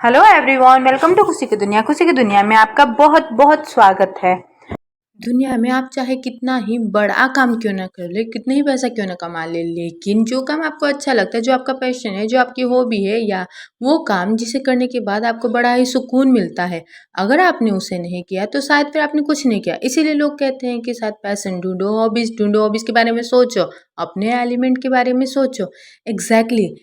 Hello everyone, welcome to खुशी की दुनिया। खुशी की दुनिया में आपका बहुत बहुत स्वागत है। दुनिया में आप चाहे कितना ही बड़ा काम क्यों ना कर ले, कितना ही पैसा क्यों ना कमा ले, लेकिन जो काम आपको अच्छा लगता है, जो आपका पैशन है, जो आपकी हॉबी है, या वो काम जिसे करने के बाद आपको बड़ा ही सुकून मिलता है, अगर आपने उसे नहीं किया तो शायद फिर आपने कुछ नहीं किया। इसीलिए लोग कहते हैं कि शायद पैशन ढूंढो, हॉबीज ढूंढो, हॉबीज के बारे में सोचो, अपने एलिमेंट के बारे में सोचो। एग्जैक्टली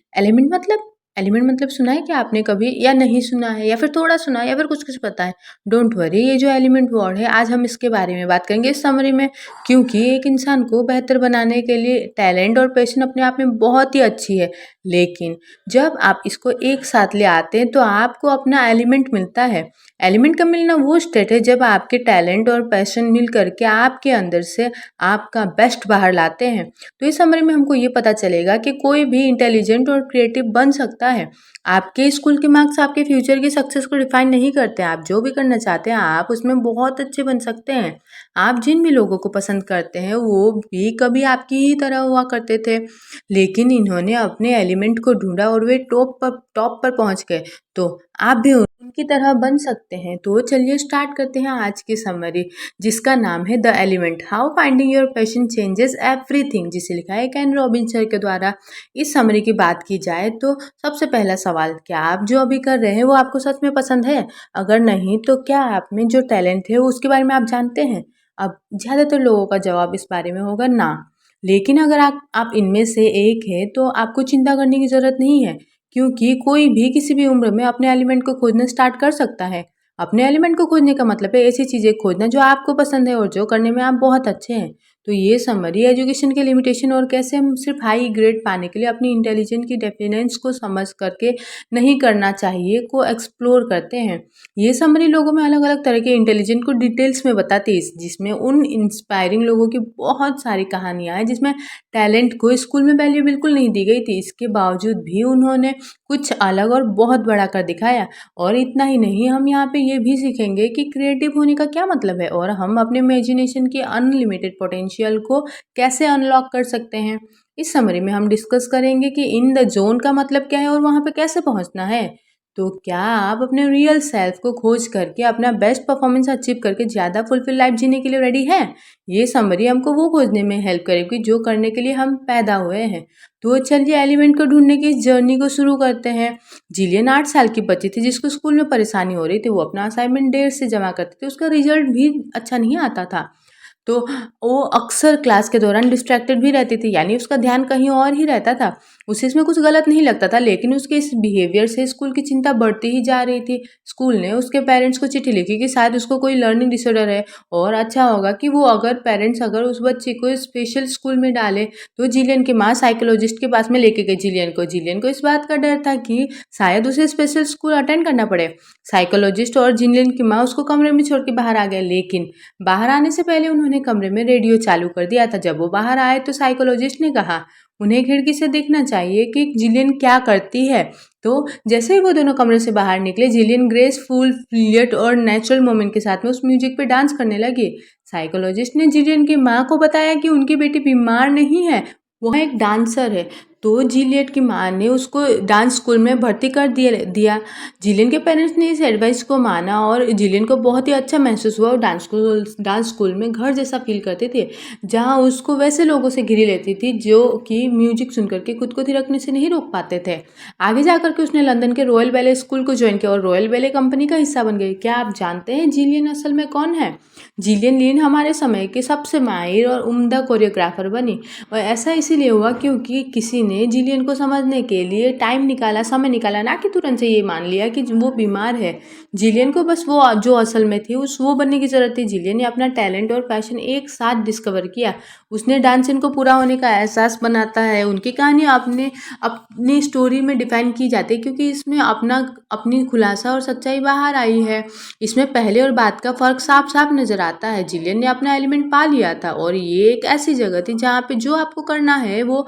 एलिमेंट मतलब सुना है क्या आपने कभी, या नहीं सुना है, या फिर थोड़ा सुना है, या फिर कुछ कुछ पता है? डोंट वरी, ये जो एलिमेंट वर्ड है आज हम इसके बारे में बात करेंगे इस समरी में। क्योंकि एक इंसान को बेहतर बनाने के लिए टैलेंट और पैशन अपने आप में बहुत ही अच्छी है, लेकिन जब आप इसको एक साथ ले आते हैं तो आपको अपना एलिमेंट मिलता है। एलिमेंट का मिलना वो स्टेट है जब आपके टैलेंट और पैशन मिल करके आपके अंदर से आपका बेस्ट बाहर लाते हैं। तो इस समरी में हमको ये पता चलेगा कि कोई भी इंटेलिजेंट और क्रिएटिव बन सकता है। आपके स्कूल के मार्क्स आपके फ्यूचर की सक्सेस को डिफाइन नहीं करते हैं। आप जो भी करना चाहते हैं आप उसमें बहुत अच्छे बन सकते हैं। आप जिन भी लोगों को पसंद करते हैं वो भी कभी आपकी ही तरह हुआ करते थे, लेकिन इन्होंने अपने एलिमेंट को ढूंढा और वे टॉप पर पहुंच गए। तो आप भी उनकी तरह बन सकते हैं। तो चलिए स्टार्ट करते हैं आज की समरी, जिसका नाम है the element, how finding your passion changes everything, जिसे लिखा है कैन रॉबिन्सन के द्वारा। इस समरी की बात की जाए तो सबसे पहला सवाल, क्या आप जो अभी कर रहे हैं वो आपको सच में पसंद है? अगर नहीं तो क्या आप में जो टैलेंट है उसके बारे में आप जानते हैं? अब ज़्यादातर लोगों का जवाब इस बारे में होगा ना। लेकिन अगर आप इनमें से एक है तो आपको चिंता करने की ज़रूरत नहीं है, क्योंकि कोई भी किसी भी उम्र में अपने एलिमेंट को खोजना स्टार्ट कर सकता है। अपने एलिमेंट को खोजने का मतलब है ऐसी चीज़ें खोजना जो आपको पसंद है और जो करने में आप बहुत अच्छे हैं। तो ये समरी एजुकेशन के लिमिटेशन और कैसे हम सिर्फ हाई ग्रेड पाने के लिए अपनी इंटेलिजेंस की डेफिनेंस को समझ करके नहीं करना चाहिए को एक्सप्लोर करते हैं। ये समरी लोगों में अलग अलग तरह के इंटेलिजेंट को डिटेल्स में बताती है, जिसमें उन इंस्पायरिंग लोगों की बहुत सारी कहानियाँ हैं जिसमें टैलेंट को स्कूल में वैल्यू बिल्कुल नहीं दी गई थी, इसके बावजूद भी उन्होंने कुछ अलग और बहुत बड़ा कर दिखाया। और इतना ही नहीं, हम यहाँ पे ये भी सीखेंगे कि क्रिएटिव होने का क्या मतलब है और हम अपने इमेजिनेशन की अनलिमिटेड पोटेंशियल को कैसे अनलॉक कर सकते हैं। इस समरी में हम डिस्कस करेंगे कि इन द जोन का मतलब क्या है और वहाँ पे कैसे पहुँचना है। तो क्या आप अपने रियल सेल्फ को खोज करके अपना बेस्ट परफॉर्मेंस अचीव करके ज़्यादा फुलफिल लाइफ जीने के लिए रेडी हैं? ये समरी हमको वो खोजने में हेल्प करेगी जो करने के लिए हम पैदा हुए हैं। तो चलिए एलिमेंट को ढूंढने की इस जर्नी को शुरू करते हैं। जिलियन 8 साल की बच्ची थी जिसको स्कूल में परेशानी हो रही थी। वो अपना असाइनमेंट देर से जमा करती थी, उसका रिजल्ट भी अच्छा नहीं आता था। तो वो अक्सर क्लास के दौरान डिस्ट्रैक्टेड भी रहती थी, यानी उसका ध्यान कहीं और ही रहता था। उसे इसमें कुछ गलत नहीं लगता था, लेकिन उसके इस बिहेवियर से स्कूल की चिंता बढ़ती ही जा रही थी। स्कूल ने उसके पेरेंट्स को चिट्ठी लिखी कि शायद उसको कोई लर्निंग डिसऑर्डर है और अच्छा होगा कि वो अगर उस बच्चे को स्पेशल स्कूल में डाले। तो जिलियन की माँ साइकोलॉजिस्ट के पास में लेके गई जिलियन को इस बात का डर था कि शायद उसे स्पेशल स्कूल अटेंड करना पड़े। साइकोलॉजिस्ट और जिलियन की माँ उसको कमरे में छोड़ के बाहर आ गए, लेकिन बाहर आने से पहले उन्होंने कमरे में रेडियो चालू कर दिया था। जब वो बाहर आए तो साइकोलॉजिस्ट ने कहा उन्हें खिड़की से देखना चाहिए कि जिलियन क्या करती है। तो जैसे ही वो दोनों कमरे से बाहर निकले, जिलियन ग्रेसफुल, फ्लियट और नेचुरल मोमेंट के साथ में उस म्यूजिक पे डांस करने लगी। साइकोलॉजिस्ट ने जिलियन की माँ को बताया कि उनकी बेटी बीमार नहीं है, वो एक डांसर है। तो जिलियट की माँ ने उसको डांस स्कूल में भर्ती कर दिया। जिलियन के पेरेंट्स ने इस एडवाइस को माना और जिलियन को बहुत ही अच्छा महसूस हुआ और डांस स्कूल में घर जैसा फील करते थे, जहाँ उसको वैसे लोगों से घिरी लेती थी जो कि म्यूजिक सुन करके खुद को थिरकने से नहीं रोक पाते थे। आगे जा करके उसने लंदन के रॉयल बैले स्कूल को ज्वाइन किया और रॉयल बैले कंपनी का हिस्सा बन गई। क्या आप जानते हैं जिलियन असल में कौन है? जिलियन लिन हमारे समय के सबसे माहिर और उम्दा कोरियोग्राफर बनी, और ऐसा इसीलिए हुआ क्योंकि किसी ने जिलियन को समझने के लिए समय निकाला, ना कि तुरंत से ये मान लिया कि वो बीमार है। जिलियन को बस वो जो असल में थी वो बनने की ज़रूरत थी। जिलियन ने अपना टैलेंट और पैशन एक साथ डिस्कवर किया। उसने डांस इनको पूरा होने का एहसास बनाता है। उनकी कहानी अपनी स्टोरी में डिफाइन की जाती है क्योंकि इसमें अपनी खुलासा और सच्चाई बाहर आई है। इसमें पहले और बाद का फ़र्क साफ साफ नज़र आता है। जिलियन ने अपना एलिमेंट पा लिया था और ये एक ऐसी जगह थी जहाँ पे जो आपको करना है वो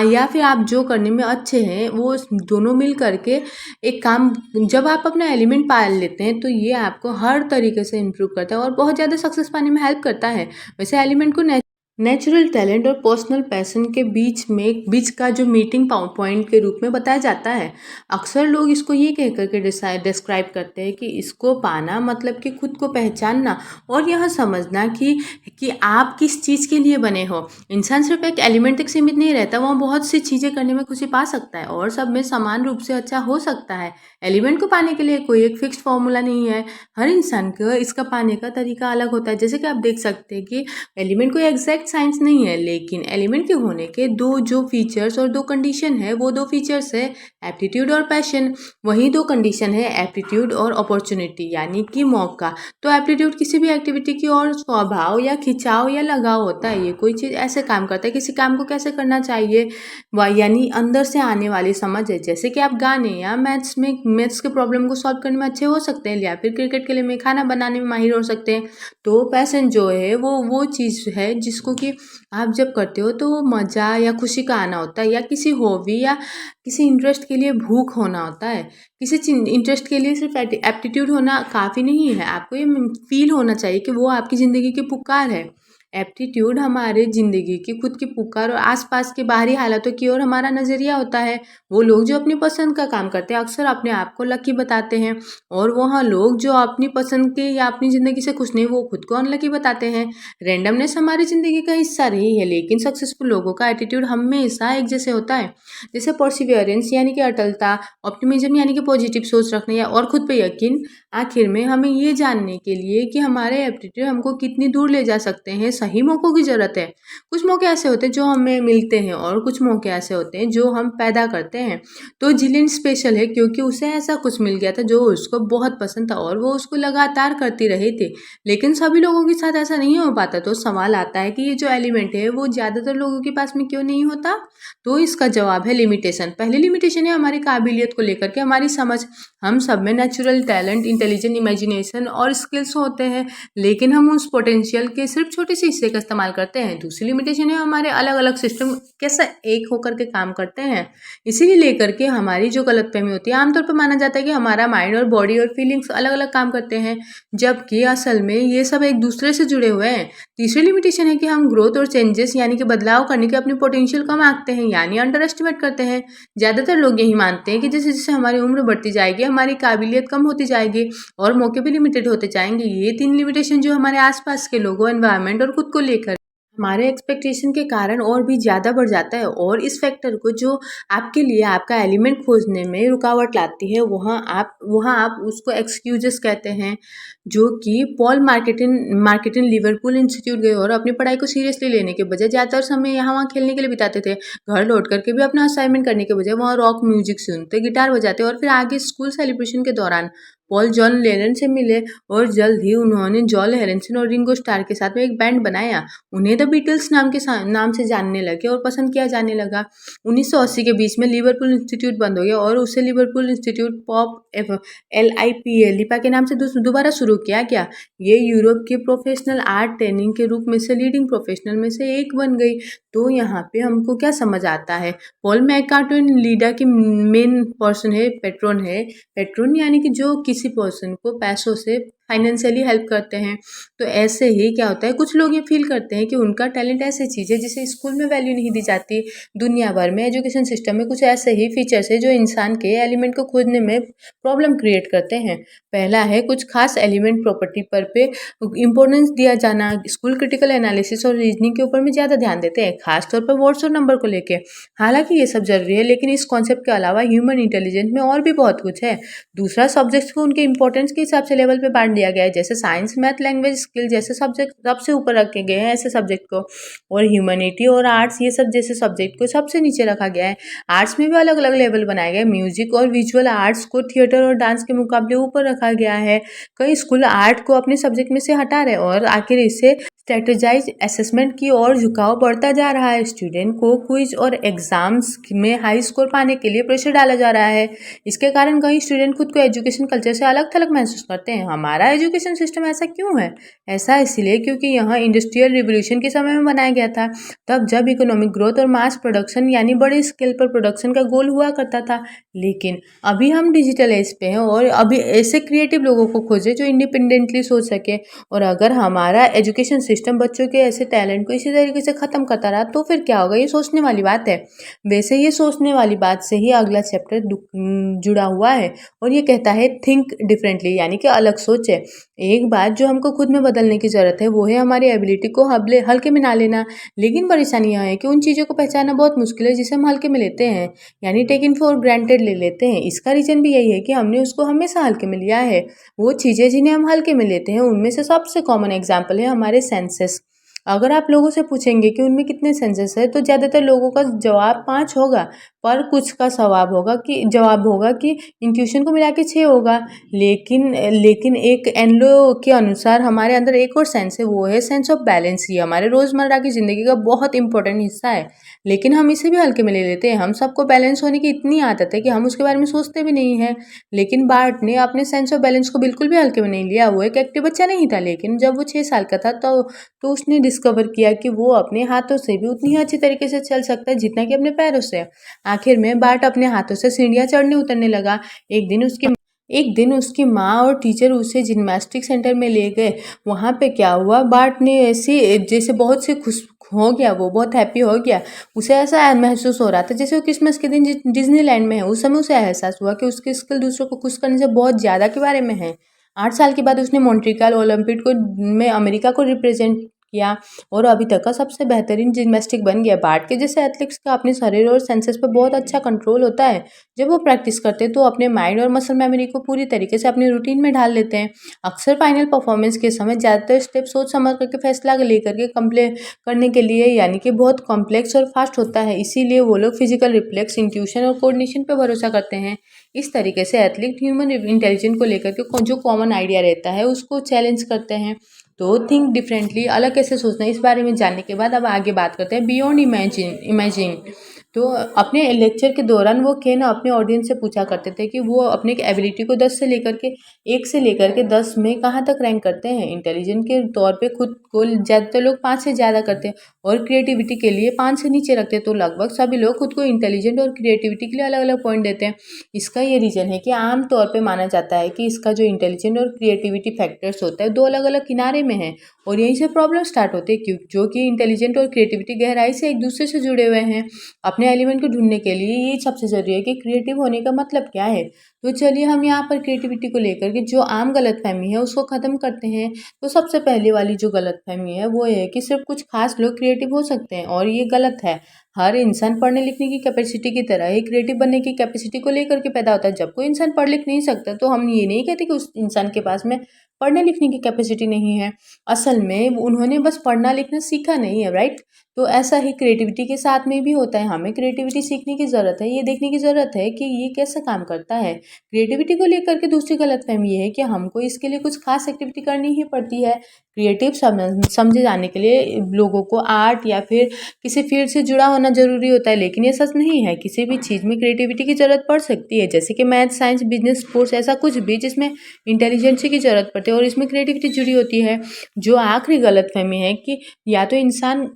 या फिर आप जो करने में अच्छे हैं वो दोनों मिल करके एक काम, जब आप अपना एलिमेंट पा लेते हैं तो ये आपको हर तरीके से इम्प्रूव करता है और बहुत ज़्यादा सक्सेस पाने में हेल्प करता है। वैसे एलिमेंट को नेचुरल टैलेंट और पर्सनल पैशन के बीच का जो मीटिंग पॉइंट के रूप में बताया जाता है। अक्सर लोग इसको ये कह कर के डिस्क्राइब करते हैं कि इसको पाना मतलब कि खुद को पहचानना और यह समझना कि आप किस चीज़ के लिए बने हो। इंसान सिर्फ एक एलिमेंट तक सीमित नहीं रहता, वह बहुत सी चीज़ें करने में खुशी पा सकता है और सब में समान रूप से अच्छा हो सकता है। एलिमेंट को पाने के लिए कोई एक फिक्स्ड फॉर्मूला नहीं है। हर इंसान को इसका पाने का तरीका अलग होता है। जैसे कि आप देख सकते हैं कि एलिमेंट कोई एग्जैक्ट साइंस नहीं है, लेकिन एलिमेंट के होने के दो जो फीचर्स और दो कंडीशन है, वो दो फीचर्स है एप्टीट्यूड और पैशन। वही दो कंडीशन है एप्टीट्यूड और अपॉर्चुनिटी यानी कि मौका। तो एप्टीट्यूड किसी भी एक्टिविटी की और स्वभाव या खिंचाव या लगाव होता है। ये कोई चीज़ ऐसे काम करता है, किसी काम को कैसे करना चाहिए यानी अंदर से आने वाली समझ है। जैसे कि आप गाने या मैथ्स के प्रॉब्लम को सॉल्व करने में अच्छे हो सकते हैं, या फिर क्रिकेट के लिए में खाना बनाने में माहिर हो सकते हैं। तो पैशन जो है वो चीज़ है जिसको कि आप जब करते हो तो मज़ा या खुशी का आना होता है, या किसी हॉबी या किसी इंटरेस्ट के लिए भूख होना होता है। किसी इंटरेस्ट के लिए सिर्फ एप्टीट्यूड होना काफ़ी नहीं है, आपको ये फील होना चाहिए कि वो आपकी ज़िंदगी की पुकार है। एप्टीट्यूड हमारे ज़िंदगी की खुद की पुकार और आसपास की बाहरी हालातों की ओर हमारा नज़रिया होता है। वो लोग जो अपनी पसंद का काम करते हैं अक्सर अपने आप को लकी बताते हैं, और वह लोग जो अपनी पसंद के या अपनी ज़िंदगी से खुश नहीं, वो खुद को अनलकी बताते हैं। रैंडमनेस हमारी ज़िंदगी का हिस्सा रही है, लेकिन सक्सेसफुल लोगों का एटीट्यूड हमेशा एक जैसे होता है। जैसे परसिवियरेंस यानी कि अटलता, ऑप्टिमिज्म यानी कि पॉजिटिव सोच रखना या और खुद पे यकीन। आखिर में हमें ये जानने के लिए कि हमारे एप्टीट्यूड हमको कितनी दूर ले जा सकते हैं, सही मौक़ों की ज़रूरत है। कुछ मौके ऐसे होते हैं जो हमें मिलते हैं और कुछ मौके ऐसे होते हैं जो हम पैदा करते हैं। तो जिलिन स्पेशल है क्योंकि उसे ऐसा कुछ मिल गया था जो उसको बहुत पसंद था और वो उसको लगातार करती रही थी। लेकिन सभी लोगों के साथ ऐसा नहीं हो पाता। तो सवाल आता है कि ये जो एलिमेंट है वो ज़्यादातर लोगों के पास में क्यों नहीं होता? तो इसका जवाब है लिमिटेशन। पहली लिमिटेशन है हमारी काबिलियत को लेकर के हमारी समझ। हम सब में नेचुरल टैलेंट, इंटेलिजेंट, इमेजिनेशन और स्किल्स होते हैं, लेकिन हम उस पोटेंशियल के सिर्फ छोटे से हिस्से का इस्तेमाल करते हैं। दूसरी लिमिटेशन है हमारे अलग अलग सिस्टम कैसे एक होकर के काम करते हैं। इसीलिए लेकर के हमारी जो गलतफहमी होती है, आमतौर पर माना जाता है कि हमारा माइंड और बॉडी और फीलिंग्स अलग अलग काम करते हैं, जबकि असल में ये सब एक दूसरे से जुड़े हुए हैं। तीसरी लिमिटेशन है कि हम ग्रोथ और चेंजेस यानी कि बदलाव करने के अपनी पोटेंशियल कम आंकते हैं, यानी अंडर एस्टिमेट करते हैं। ज़्यादातर लोग यही मानते हैं कि जैसे जैसे हमारी उम्र बढ़ती जाएगी हमारी काबिलियत कम होती जाएगी और मौके भी लिमिटेड होते जाएंगे। ये तीन लिमिटेशन जो हमारे आसपास के लोगों, एनवायरनमेंट और खुद को लेकर हमारे एक्सपेक्टेशन के कारण और भी ज़्यादा बढ़ जाता है, और इस फैक्टर को जो आपके लिए आपका एलिमेंट खोजने में रुकावट लाती है, वहाँ आप उसको एक्सक्यूजेस कहते हैं। जो कि पॉल मार्केटिन लिवरपूल इंस्टीट्यूट गए और अपनी पढ़ाई को सीरियसली लेने के बजाय ज़्यादातर समय यहाँ वहाँ खेलने के लिए बिताते थे। घर लौट करके भी अपना असाइनमेंट करने के बजाय वहाँ रॉक म्यूजिक सुनते, गिटार बजाते और फिर आगे स्कूल सेलिब्रेशन के दौरान पॉल जॉन लेनन से मिले और जल्द ही उन्होंने जॉन हैरिसन और रिंगो स्टार के साथ में एक बैंड बनाया। उन्हें द बीटल्स नाम से जानने लगे और पसंद किया जाने लगा। 1980 के बीच में लिवरपूल इंस्टीट्यूट बंद हो गया और उसे लिवरपूल इंस्टीट्यूट पॉप LIPA लिपा के नाम से दोबारा शुरू किया गया। ये यूरोप के प्रोफेशनल आर्ट ट्रेनिंग के रूप में से लीडिंग प्रोफेशनल में से एक बन गई। तो यहाँ पे हमको क्या समझ आता है, पॉल मैककार्टनी लीडा की मेन पर्सन है, पेट्रोन यानी कि जो किसी पर्सन को पैसों से फाइनेंशियली हेल्प करते हैं। तो ऐसे ही क्या होता है, कुछ लोग ये फील करते हैं कि उनका टैलेंट ऐसी चीज़ है जिसे स्कूल में वैल्यू नहीं दी जाती। दुनिया भर में एजुकेशन सिस्टम में कुछ ऐसे ही फीचर्स है जो इंसान के एलिमेंट को खोजने में प्रॉब्लम क्रिएट करते हैं। पहला है कुछ खास एलिमेंट प्रॉपर्टी पर पे इम्पोर्टेंस दिया जाना। स्कूल क्रिटिकल एनालिसिस और रीजनिंग के ऊपर में ज़्यादा ध्यान देते हैं, खासतौर पर वर्ड्स और नंबर को लेके। हालांकि ये सब जरूरी है, लेकिन इस कॉन्सेप्ट के अलावा ह्यूमन इंटेलिजेंस में और भी बहुत कुछ है। दूसरा, सब्जेक्ट्स को उनके इंपॉर्टेंस के हिसाब से लेवल पे बांट दिया गया है। जैसे साइंस, मैथ, लैंग्वेज, स्किल जैसे सब्जेक्ट सबसे ऊपर रखे गए हैं ऐसे सब्जेक्ट को, और ह्यूमैनिटी और आर्ट्स ये सब जैसे सब्जेक्ट को सबसे नीचे रखा गया है। आर्ट्स में भी अलग अलग लेवल बनाए गए। म्यूजिक और विजुअल आर्ट्स को थिएटर और डांस के मुकाबले ऊपर रखा गया है। कई स्कूल आर्ट को अपने सब्जेक्ट में से हटा रहे हैं और आखिर इससे स्ट्रेटेजाइज असेसमेंट की ओर झुकाव बढ़ता जा रहा है। स्टूडेंट को क्विज और एग्जाम्स में हाई स्कोर पाने के लिए प्रेशर डाला जा रहा है। इसके कारण कई स्टूडेंट खुद को एजुकेशन कल्चर से अलग थलग महसूस करते हैं। हमारा एजुकेशन सिस्टम ऐसा क्यों है? ऐसा इसलिए क्योंकि यह इंडस्ट्रियल रिवोल्यूशन के समय में बनाया गया था, तब जब इकोनॉमिक ग्रोथ और मास प्रोडक्शन यानी बड़े स्केल पर प्रोडक्शन का गोल हुआ करता था। लेकिन अभी हम डिजिटल एज पे हैं और अभी ऐसे क्रिएटिव लोगों को खोजे जो इंडिपेंडेंटली सोच सके। और अगर हमारा एजुकेशन सिस्टम बच्चों के ऐसे टैलेंट को इसी तरीके से ख़त्म करता रहा तो फिर क्या होगा, ये सोचने वाली बात है। वैसे ये सोचने वाली बात से ही अगला चैप्टर जुड़ा हुआ है और ये कहता है थिंक डिफरेंटली, यानी कि अलग सोचे। एक बात जो हमको खुद में बदलने की ज़रूरत है वो है हमारी एबिलिटी को हल्के में ना लेना। लेकिन परेशानी यह है कि उन चीज़ों को पहचानना बहुत मुश्किल है जिसे हम हल्के में लेते हैं, यानी टेकन फॉर ग्रांटेड ले लेते हैं। इसका रीज़न भी यही है कि हमने उसको हमेशा हल्के में लिया है। वो चीज़ें जिन्हें हम हल्के में लेते हैं उनमें से सबसे कॉमन एग्जाम्पल है हमारे सेंसेस। अगर आप लोगों से पूछेंगे कि उनमें कितने सेंसेस है तो ज़्यादातर लोगों का जवाब 5 होगा, पर कुछ का जवाब होगा कि इंट्यूशन को मिला के 6 होगा। लेकिन एक एनलो के अनुसार हमारे अंदर एक और सेंस है, वो है सेंस ऑफ बैलेंस। ये हमारे रोज़मर्रा की ज़िंदगी का बहुत इंपॉर्टेंट हिस्सा है, लेकिन हम इसे भी हल्के में ले लेते हैं। हम सबको बैलेंस होने की इतनी आदत है कि हम उसके बारे में सोचते भी नहीं हैं। लेकिन बार्ट ने अपने सेंस ऑफ बैलेंस को बिल्कुल भी हल्के में नहीं लिया। वो एक एक्टिव बच्चा नहीं था, लेकिन जब वो 6 साल का था तो उसने डिस्कवर किया कि वो अपने हाथों से भी उतनी ही अच्छी तरीके से चल सकता है जितना कि अपने पैरों से। आखिर में बार्ट अपने हाथों से सीढ़ियाँ चढ़ने उतरने लगा। एक दिन उसकी माँ और टीचर उसे जिम्नास्टिक सेंटर में ले गए। वहाँ पे क्या हुआ, बार्ट ने ऐसी जैसे बहुत से खुश हो गया, वो बहुत हैप्पी हो गया। उसे ऐसा महसूस हो रहा था जैसे वो क्रिसमस के दिन डिज्नीलैंड में है। उस समय उसे एहसास हुआ कि उसकी स्किल दूसरों को खुश करने से बहुत ज़्यादा के बारे में है। 8 साल के बाद उसने मॉन्ट्रियल ओलंपिक में अमेरिका को रिप्रेजेंट किया और अभी तक का सबसे बेहतरीन जिम्नास्टिक बन गया। बार्ट के जैसे एथलीट्स का अपने शरीर और सेंसेस पर बहुत अच्छा कंट्रोल होता है। जब वो प्रैक्टिस करते हैं तो अपने माइंड और मसल मेमोरी को पूरी तरीके से अपनी रूटीन में ढाल लेते हैं। अक्सर फाइनल परफॉर्मेंस के समय ज़्यादातर स्टेप सोच समझ करके फैसला लेकर के कंप्ले करने के लिए, यानी कि बहुत कॉम्प्लेक्स और फास्ट होता है। इसीलिए वो लोग फिजिकल रिफ्लेक्स, इंट्यूशन और कोऑर्डिनेशन पर भरोसा करते हैं। इस तरीके से एथलीट ह्यूमन इंटेलिजेंस को लेकर के जो कॉमन आइडिया रहता है उसको चैलेंज करते हैं। तो थिंक डिफरेंटली, अलग कैसे सोचना है, इस बारे में जानने के बाद अब आगे बात करते हैं बियॉन्ड इमेजिन। तो अपने लेक्चर के दौरान वो केन अपने ऑडियंस से पूछा करते थे कि वो अपने एबिलिटी को 1 से लेकर के 10 में कहाँ तक रैंक करते हैं। इंटेलिजेंट के तौर पे खुद को ज़्यादातर लोग 5 से ज़्यादा करते हैं और क्रिएटिविटी के लिए 5 से नीचे रखते हैं। तो लगभग सभी लोग खुद को इंटेलिजेंट और क्रिएटिविटी के लिए अलग अलग पॉइंट देते हैं। इसका ये रीज़न है कि आम तौर पे माना जाता है कि इसका जो इंटेलिजेंट और क्रिएटिविटी फैक्टर्स होता है 2 अलग अलग किनारे में है और यहीं से प्रॉब्लम स्टार्ट होती है, जो कि इंटेलिजेंट और क्रिएटिविटी गहराई से एक दूसरे से जुड़े हुए हैं। अपने एलिमेंट को ढूंढने के लिए ये सबसे ज़रूरी है कि क्रिएटिव होने का मतलब क्या है। तो चलिए हम यहाँ पर क्रिएटिविटी को लेकर के जो आम गलतफहमी है उसको ख़त्म करते हैं। तो सबसे पहले वाली जो गलतफहमी है वो है कि सिर्फ कुछ खास लोग क्रिएटिव हो सकते हैं, और ये गलत है। हर इंसान पढ़ने लिखने की कैपेसिटी की तरह ही क्रिएटिव बनने की कैपेसिटी को लेकर के पैदा होता है। जब कोई इंसान पढ़ लिख नहीं सकता तो हम ये नहीं कहते कि उस इंसान के पास में पढ़ने लिखने की कैपेसिटी नहीं है। असल में उन्होंने बस पढ़ना लिखना सीखा नहीं है, राइट। तो ऐसा ही क्रिएटिविटी के साथ में भी होता है। हमें क्रिएटिविटी सीखने की ज़रूरत है, ये देखने की ज़रूरत है कि ये कैसे काम करता है। क्रिएटिविटी को लेकर के दूसरी गलतफहमी ये है कि हमको इसके लिए कुछ खास एक्टिविटी करनी ही पड़ती है। क्रिएटिव समझे जाने के लिए लोगों को आर्ट या फिर किसी फील्ड से जुड़ा होना ज़रूरी होता है, लेकिन ये सच नहीं है। किसी भी चीज़ में क्रिएटिविटी की ज़रूरत पड़ सकती है, जैसे कि मैथ, साइंस, बिजनेस, स्पोर्ट्स, ऐसा कुछ भी जिसमें इंटेलिजेंसी की ज़रूरत पड़ती है और इसमें क्रिएटिविटी जुड़ी होती है। जो आखिरी गलतफहमी है कि या तो इंसान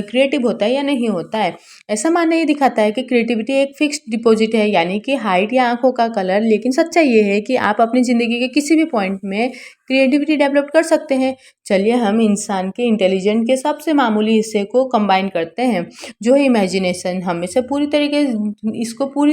क्रिएटिव होता है या नहीं होता है। ऐसा मानना ये दिखाता है कि क्रिएटिविटी एक फिक्स्ड डिपॉजिट है, यानी कि हाइट या आंखों का कलर। लेकिन सच्चाई ये है कि आप अपनी ज़िंदगी के किसी भी पॉइंट में क्रिएटिविटी डेवलप कर सकते हैं। चलिए हम इंसान के इंटेलिजेंट के सबसे मामूली हिस्से को कंबाइन करते हैं, जो है इमेजिनेशन। हम इसे पूरी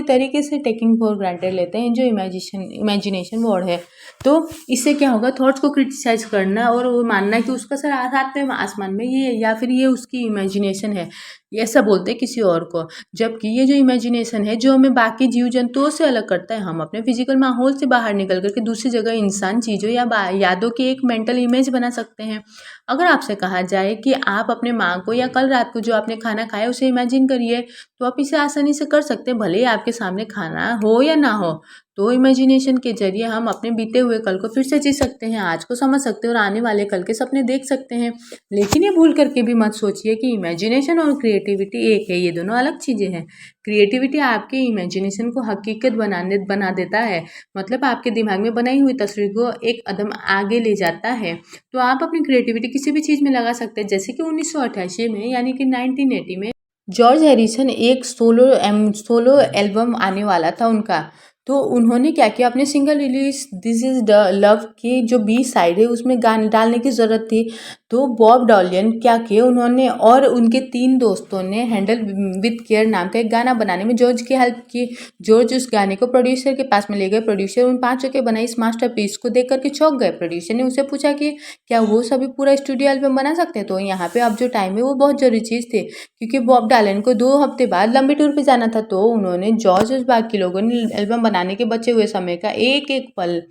तरीके से टेकिंग फॉर ग्रांटेड लेते हैं, जो इमेजिनेशन वर्ड है। तो इससे क्या होगा, थॉट्स को क्रिटिसाइज करना और वो मानना कि उसका सर हाथ में आसमान में ये, या फिर ये उसकी इमेजिनेशन है, ये ऐसा बोलते हैं किसी और को। जबकि ये जो इमेजिनेशन है जो हमें बाकी जीव जंतुओं से अलग करता है। हम अपने फिजिकल माहौल से बाहर निकल करके दूसरी जगह इंसान, चीज़ों या यादों की एक मेंटल इमेज बना सकते हैं। अगर आपसे कहा जाए कि आप अपने माँ को या कल रात को जो आपने खाना खाया उसे इमेजिन करिए, तो आप इसे आसानी से कर सकते हैं, भले ही आपके सामने खाना हो या ना हो। तो इमेजिनेशन के जरिए हम अपने बीते हुए कल को फिर से जी सकते हैं, आज को समझ सकते हैं और आने वाले कल के सपने देख सकते हैं। लेकिन ये भूल करके भी मत सोचिए कि इमेजिनेशन और क्रिएटिविटी एक है, ये दोनों अलग चीज़ें हैं। क्रिएटिविटी आपके इमेजिनेशन को हकीकत बना देता है, मतलब आपके दिमाग में बनाई हुई तस्वीर को एक कदम आगे ले जाता है। तो आप अपनी क्रिएटिविटी किसी भी चीज़ में लगा सकते हैं। जैसे कि 1988 में, यानी कि 1980 में जॉर्ज हैरिसन एक सोलो एल्बम आने वाला था उनका। तो उन्होंने क्या किया, अपने single release this is the love की जो बी साइड है उसमें गाने डालने की ज़रूरत थी। तो बॉब डॉलियन क्या किए उन्होंने और उनके 3 दोस्तों ने हैंडल विद केयर नाम का एक गाना बनाने में जॉर्ज की हेल्प की। जॉर्ज उस गाने को प्रोड्यूसर के पास में ले गए। प्रोड्यूसर उन पाँचों के बनाई इस मास्टरपीस को देख कर के चौंक गए। प्रोड्यूसर ने उनसे पूछा कि क्या वो सभी पूरा स्टूडियो एल्बम बना सकते हैं? तो यहाँ पे अब जो टाइम है वो बहुत ज़रूरी चीज़ थी, क्योंकि बॉब डालन को 2 हफ्ते बाद लंबी टूर पे जाना था। तो उन्होंने जॉर्ज और बाकी लोगों ने एल्बम बनाने के बचे हुए समय का एक-एक पल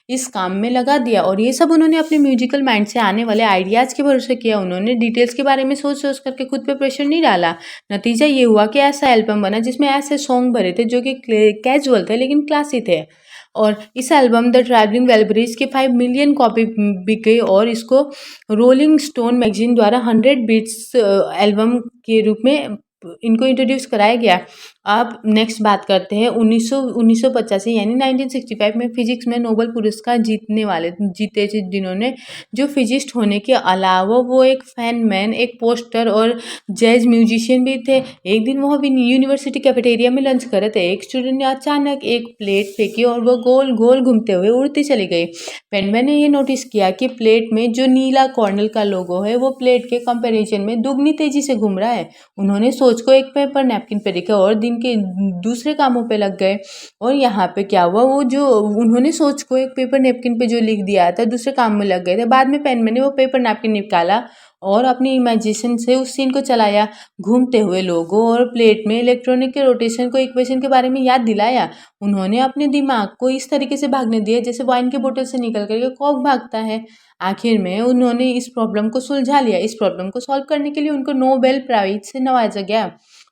इस काम में लगा दिया और ये सब उन्होंने अपने म्यूजिकल माइंड से आने वाले आइडियाज़ के भरोसे किया। उन्होंने डिटेल्स के बारे में सोच-सोच करके खुद पे प्रेशर नहीं डाला। नतीजा ये हुआ कि ऐसा एल्बम बना जिसमें ऐसे सॉन्ग भरे थे जो कि कैजुअल थे लेकिन क्लासी थे। और इस एल्बम द ट्रैवलिंग विल्बरीज की 5 मिलियन कॉपी बिक गई और इसको रोलिंग स्टोन मैगजीन द्वारा 100 बीट्स एल्बम के रूप में इनको इंट्रोड्यूस कराया गया। अब नेक्स्ट बात करते हैं 1985 यानी 1965 में फिजिक्स में नोबेल पुरस्कार जीते थे जिन्होंने, जो फिजिस्ट होने के अलावा वो एक फैन मैन, एक पोस्टर और जैज म्यूजिशियन भी थे। एक दिन वो यूनिवर्सिटी कैफेटेरिया में लंच कर रहे थे। एक स्टूडेंट ने अचानक एक प्लेट फेंकी और वो गोल गोल घूमते हुए उड़ती चली गई। पेनमैन ने ये नोटिस किया कि प्लेट में जो नीला कॉर्नल का लोगो है वो प्लेट के कंपैरिजन में दुगनी तेजी से घूम रहा है। उन्होंने सोच को एक पेपर नैपकिन पे लिखा और दिन के दूसरे कामों पे लग गए। और यहाँ पे क्या हुआ, वो जो उन्होंने सोच को एक पेपर नैपकिन पे जो लिख दिया था दूसरे काम में लग गए थे। बाद में पेनमैन ने वो पेपर नैपकिन निकाला और अपनी इमेजिनेशन से उस सीन को चलाया। घूमते हुए लोगों और प्लेट में इलेक्ट्रॉनिक के रोटेशन को इक्वेशन के बारे में याद दिलाया। उन्होंने अपने दिमाग को इस तरीके से भागने दिया जैसे वाइन की बोतल से निकल करके कॉक भागता है। आखिर में उन्होंने इस प्रॉब्लम को सुलझा लिया। इस प्रॉब्लम को सॉल्व करने के लिए उनको नोबेल प्राइज से नवाजा गया।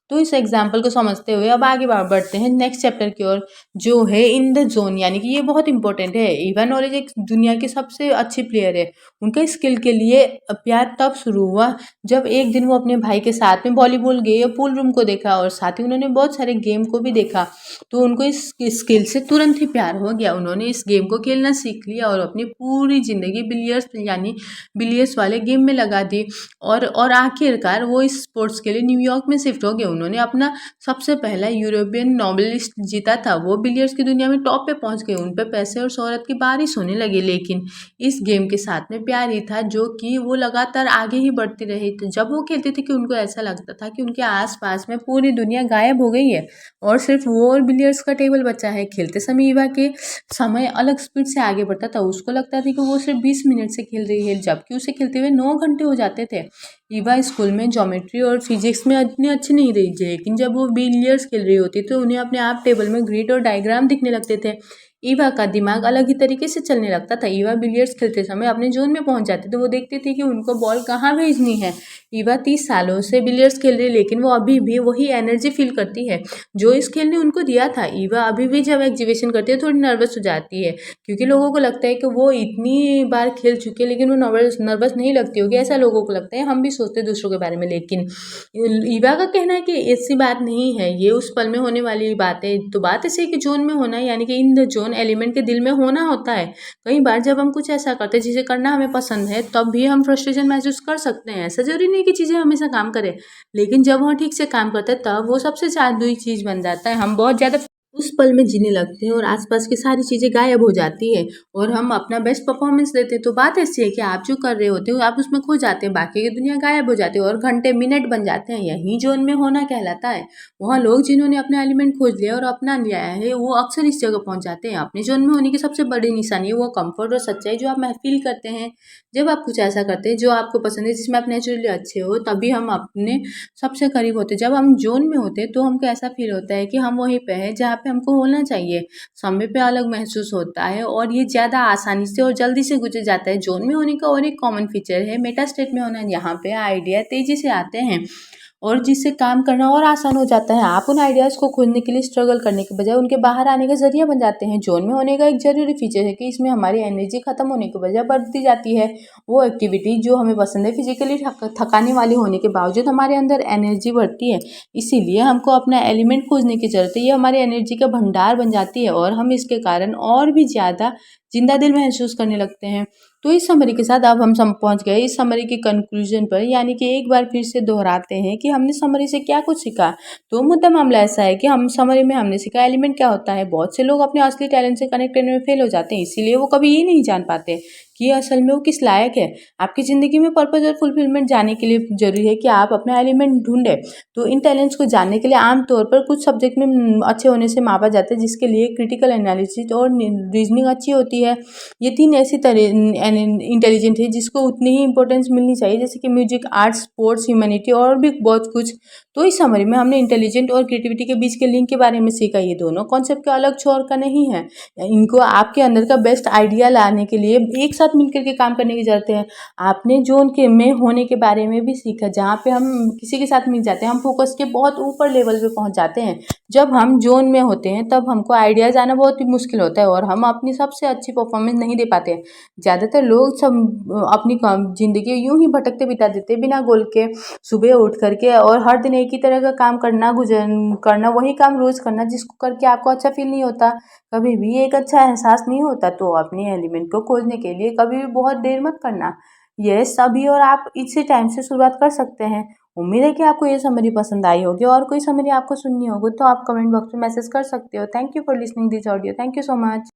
तो इस एग्जाम्पल को समझते हुए अब आगे बढ़ते हैं नेक्स्ट चैप्टर की ओर, जो है इन द जोन, यानी कि ये बहुत इंपॉर्टेंट है। इवान नॉलेज एक दुनिया की सबसे अच्छी प्लेयर है। उनका स्किल के लिए प्यार तब शुरू हुआ जब एक दिन वो अपने भाई के साथ में वॉलीबॉल गए और पूल रूम को देखा और साथ ही उन्होंने बहुत सारे गेम को भी देखा। तो उनको इस स्किल से तुरंत ही प्यार हो गया। उन्होंने इस गेम को खेलना सीख लिया और अपनी पूरी ज़िंदगी बिलियर्ड्स यानी बिलियर्ड्स वाले गेम में लगा दी। और आखिरकार वो इस स्पोर्ट्स के लिए न्यूयॉर्क में शिफ्ट हो गए। उन्होंने अपना सबसे पहला यूरोपियन नोबेलिस्ट जीता था। वो बिलियर्ड्स की दुनिया में टॉप पे पहुंच गए। उन पे पैसे और शोहरत की बारिश होने लगी, लेकिन इस गेम के साथ में प्यार ही था जो कि वो लगातार आगे ही बढ़ती रही। तो जब वो खेलते थे कि उनको ऐसा लगता था कि उनके आसपास में पूरी दुनिया गायब हो गई है और सिर्फ वो और बिलियर्ड्स का टेबल बचा है। खेलते समय ईवा के समय अलग स्पीड से आगे बढ़ता था। उसको लगता था कि वो सिर्फ 20 मिनट से खेल रही है, जबकि उसे खेलते हुए 9 घंटे हो जाते थे। ईवा स्कूल में ज्योमेट्री और फिजिक्स में इतनी अच्छी नहीं रही, लेकिन जब वो बिलियर्ड्स खेल रही होती तो उन्हें अपने आप टेबल में ग्रिड और डायग्राम दिखने लगते थे। ईवा का दिमाग अलग ही तरीके से चलने लगता था। ईवा बिलियर्ड्स खेलते समय अपने जोन में पहुंच जाती तो वो देखती थी कि उनको बॉल कहाँ भेजनी है। ईवा 30 सालों से बिलियर्ड्स खेल रही है, लेकिन वो अभी भी वही एनर्जी फील करती है जो इस खेल ने उनको दिया था। ईवा अभी भी जब एग्जीबिशन करती है थोड़ी नर्वस हो जाती है, क्योंकि लोगों को लगता है कि वो इतनी बार खेल चुके हैं, लेकिन वो नर्वस नहीं लगती होगी, ऐसा लोगों को लगता है। हम भी सोचते हैं दूसरों के बारे में, लेकिन ईवा का कहना है कि ऐसी बात नहीं है, ये उस पल में होने वाली बात है। तो बात ऐसी है कि जोन में होना, यानी कि इन द जोन एलिमेंट के दिल में होना होता है। कई बार जब हम कुछ ऐसा करते हैं जिसे करना हमें पसंद है, तब भी हम फ्रस्ट्रेशन महसूस कर सकते हैं। ऐसा जरूरी नहीं कि चीज़ें हमेशा काम करें, लेकिन जब वह ठीक से काम करते हैं तब वो सबसे जादुई चीज़ बन जाता है। हम बहुत ज़्यादा उस पल में जीने लगते हैं और आसपास की सारी चीज़ें गायब हो जाती है और हम अपना बेस्ट परफॉर्मेंस देते हैं। तो बात ऐसी है कि आप जो कर रहे होते हो आप उसमें खो जाते हैं, बाकी की दुनिया गायब हो जाती है और घंटे मिनट बन जाते हैं। यही जोन में होना कहलाता है। वहाँ लोग जिन्होंने अपना एलिमेंट खोज लिया और अपना लिया है वो अक्सर इस जगह पहुँच जाते हैं। अपने जोन में होने की सबसे बड़ी निशानी है वो कंफर्ट और सच्चाई जो आप महफिल करते हैं। जब आप कुछ ऐसा करते हैं जो आपको पसंद है, जिसमें आप नेचुरली अच्छे हो, तभी हम अपने सबसे करीब होते हैं। जब हम जोन में होते हैं तो हमको ऐसा फील होता है कि हम वहीं पे हैं जहाँ पे हमको होना चाहिए। समय पे अलग महसूस होता है और ये ज़्यादा आसानी से और जल्दी से गुजर जाता है। जोन में होने का और एक कॉमन फीचर है मेटा स्टेट में होना। यहाँ पे आइडिया तेजी से आते हैं और जिससे काम करना और आसान हो जाता है। आप उन आइडियाज़ को खोजने के लिए स्ट्रगल करने के बजाय उनके बाहर आने का जरिया बन जाते हैं। जोन में होने का एक जरूरी फीचर है कि इसमें हमारी एनर्जी खत्म होने के बजाय बढ़ती जाती है। वो एक्टिविटी जो हमें पसंद है फिजिकली थकाने वाली होने के बावजूद हमारे अंदर एनर्जी बढ़ती है। इसीलिए हमको अपना एलिमेंट खोजने की जरूरत है। ये हमारी एनर्जी का भंडार बन जाती है और हम इसके कारण और भी ज़्यादा जिंदा दिल महसूस करने लगते हैं। तो इस समरी के साथ अब हम सम पहुँच गए इस समरी के कंक्लूजन पर, यानी कि एक बार फिर से दोहराते हैं कि हमने समरी से क्या कुछ सीखा। तो मुद्दा मामला ऐसा है कि हम समरी में हमने सीखा एलिमेंट क्या होता है। बहुत से लोग अपने असली टैलेंट से कनेक्ट करने में फेल हो जाते हैं, इसीलिए वो कभी ये नहीं जान पाते कि असल में वो किस लायक है। आपकी ज़िंदगी में पर्पस और फुलफिलमेंट जानने के लिए ज़रूरी है कि आप अपना एलिमेंट ढूंढें। तो इन टैलेंट्स को जानने के लिए आमतौर पर कुछ सब्जेक्ट में अच्छे होने से मापा जाता है, जिसके लिए क्रिटिकल एनालिसिस और रीजनिंग अच्छी होती है। ये 3 ऐसी तरह इंटेलिजेंट है जिसको उतनी ही इंपॉर्टेंस मिलनी चाहिए, जैसे कि म्यूजिक, आर्ट्स, स्पोर्ट्स, ह्यूमैनिटी और भी बहुत कुछ। तो इस समरी में हमने इंटेलिजेंट और क्रिएटिविटी के बीच के लिंक के बारे में सीखा। ये दोनों कॉन्सेप्ट का अलग छोर का नहीं है। इनको आपके अंदर का बेस्ट आइडिया लाने के लिए एक साथ मिलकर के काम करने की ज़रूरत है। आपने जोन के में होने के बारे में भी सीखा, जहाँ पे हम किसी के साथ मिल जाते हैं, हम फोकस के बहुत ऊपर लेवल पे पहुँच जाते हैं। जब हम जोन में होते हैं तब हमको आइडियाज़ आना बहुत ही मुश्किल होता है और हम अपनी सबसे अच्छी परफॉर्मेंस नहीं दे पाते हैं। ज़्यादातर लोग सब अपनी ज़िंदगी यूँ ही भटकते बिता देते हैं बिना गोल के, सुबह उठ करके और हर दिन एक ही तरह का काम करना, वही काम रोज़ करना जिसको करके आपको अच्छा फील नहीं होता, कभी भी एक अच्छा एहसास नहीं होता। तो अपनी एलिमेंट को खोजने के लिए कभी भी बहुत देर मत करना। ये सभी और आप इसी टाइम से शुरुआत कर सकते हैं। उम्मीद है कि आपको ये समरी पसंद आई होगी और कोई समरी आपको सुननी होगी तो आप कमेंट बॉक्स में मैसेज कर सकते हो। Thank you for listening this audio. Thank you so much.